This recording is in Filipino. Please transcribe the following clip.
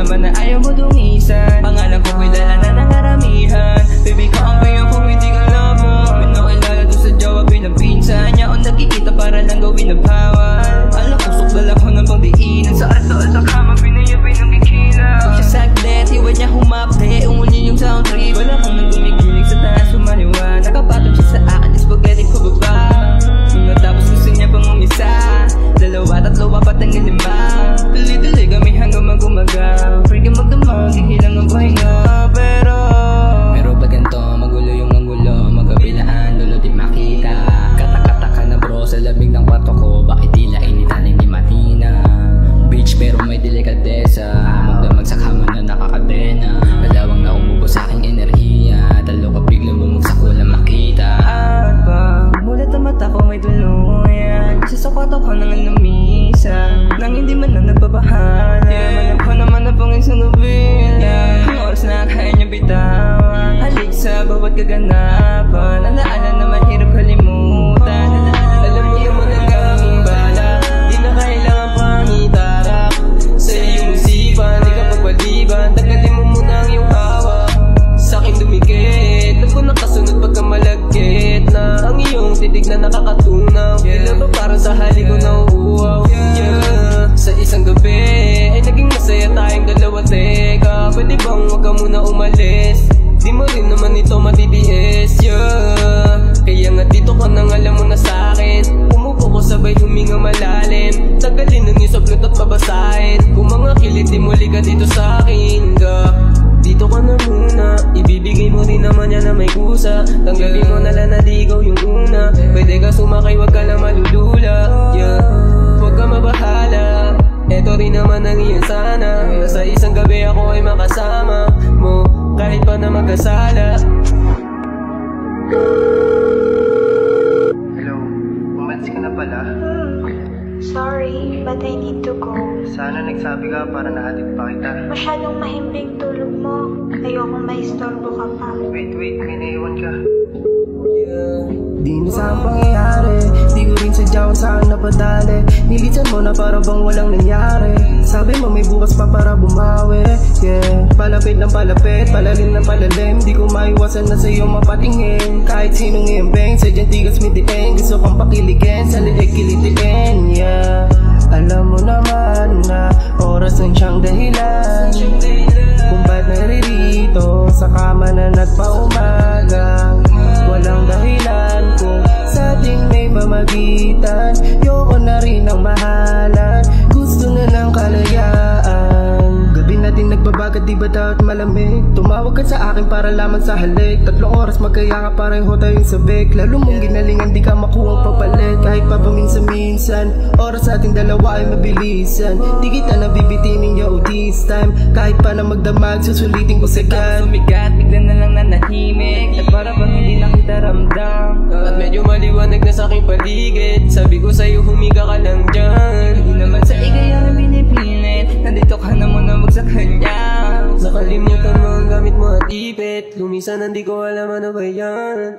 naman na ayaw mo dungisan. Pangalan ko kilala na ng karamihan. Baby ko ang payo kung hindi ka labo. Pinakilala doon sa jowa pinapinsan niya. O nakikita para lang gawin na bawal. Alam kusok dala ko ng pangdiinan. Sa alto-alto kama pinayabay ng kikilaw. Kung siya saglit, iwan niya humapte. Umuli yung sound trip. Wala kang nang gumigilig sa taas sumaliwa. Nakapatong siya sa akin, spaghetti ko baba. Nung natapos gusto niya pang umisa. Dalawa, tatlo, apat hanggang lima. Tuloy-tuloy kami hanggang mag-umaga. Freaky magdamag, hihilang ang pahinga. Pero ba ganito, magulo yung anggulo. Magkabilaan, lolo di makita. Katak-kataka na bro sa labing ng kwarto ko. Bakit tila initan hindi matina? Beach pero may delikadesa. Magdamag sa kama na nakakadena. Dalawang na umubos sa aking enerhiya. Talo ka biglang bumagsak ko na makita. At pag mulat ang mata ko may tuluyan. Sa kwarto ko nang anumisan. Nang hindi man na nagbabahala. Malam ko naman na pang isang nobela. Ang oras na kaya niya bitawan. Halik sa bawat kaganapan. Alaala na mahirap kalimutan. Alam niyo mo lang aking bala. Di na kailangan pang itarap. Sa iyong isipan, di ka pagpaliban. Tagalin mo muna ang iyong hawak. Sa'king dumikit. Alam ko nakasunod pagka malagkit na ang iyong titig na nakakatunaw. Ilan ba parang sa hali ko nauuhaw. Sa isang gabi ay naging masaya tayong dalawa. Teka, pwede bang wag ka muna umalis? Di mo rin naman ito matitiis. Kaya nga dito ka nang alam mo na sa'kin. Umupo ko sabay huminga malalim. Tagalin ng isang plot at pabasahin. Kung mga kilit di muli ka dito sa'kin dito ka na muna. Ibibigay mo rin naman yan na may kusa. Tanggalin mo na lang na di ikaw yung una. Pwede ka sumakay, wag ka lang malulula. Huwag ka mabahala. Eto rin naman ang iyon sana. Sa isang gabi ako ay makasama mo. Kahit pa na magkasala. Hello, umalis ka na pala. Sorry, but I need to go. Sana nagsabi ka para nahatid pa kita. Masyadong mahimbing tulog mo. Ayokong maistorbo ka pa. Wait, may naiwan ka. Di na saan pangyayari. Di ko rin sadya kung saan napadali. Nilisan mo na para bang walang nangyari. Sabi mo may bukas pa para bumawi. Palapit ng palapit, palalim ng palalim. Di ko maiwasan na sa'yo mapatingin. Kahit sinong iambeng, sadyang tigas midiin. Gusto kang pakiligin, sa liig kilitiin. Alam mo naman na oras ng siyang dahilan kung ba't naririto sa kama na nagpaumaga. Walang dahilan kung sa ating may mamagitan. Yoko na rin ang mahalan. Gusto na ng kalayaan. Gabi natin nagbabagat, di ba dapat malamig? Tumawag ka sa akin para lamang sa halik. 3 oras magkaya ka pareho tayong sabik. Lalo mong ginalingan, di ka makuhang papalit. Kahit pa paminsan-minsan, oras sa ating dalawa ay mabilisan. Di kita nabibitinin yo this time. Kahit pa na magdamag, susulitin ko sa gan. Sumigat, bigla na lang nanahimik. At para bang hindi na kita ramdam. At medyo maliwanag na sa aking paligid. Sabi ko sa'yo humiga ka lang dyan. Hindi naman sa ikay ang pinipilit. Nandito ka na muna wag sa kanya. Nakalimutan mo ang gamit mo at ipit. Lumisan hindi ko alam ano ba yan.